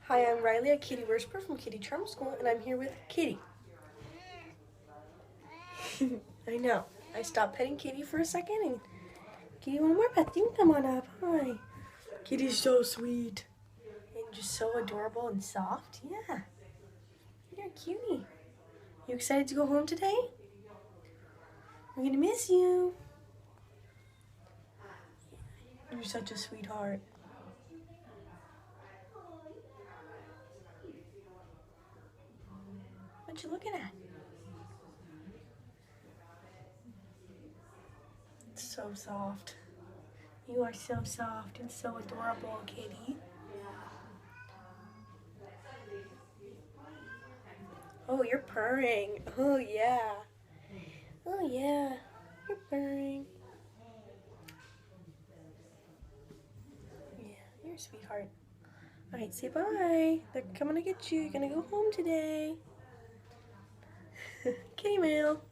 Hi, I'm Riley, a kitty whisperer from Kitty Charm School, and I'm here with Kitty. I know. I stopped petting Kitty for a second, and Kitty, one more pet. You can come on up. Hi. Kitty's so sweet and just so adorable and soft. Yeah, you're a cutie. You excited to go home today? We're gonna miss you. You're such a sweetheart. What you looking at? It's so soft. You are so soft and so adorable, Kitty. Oh, you're purring. Oh, yeah. Oh, yeah. You're purring. Yeah, you're a sweetheart. Alright, say bye. They're coming to get you. You're gonna go home today. Kitty mail.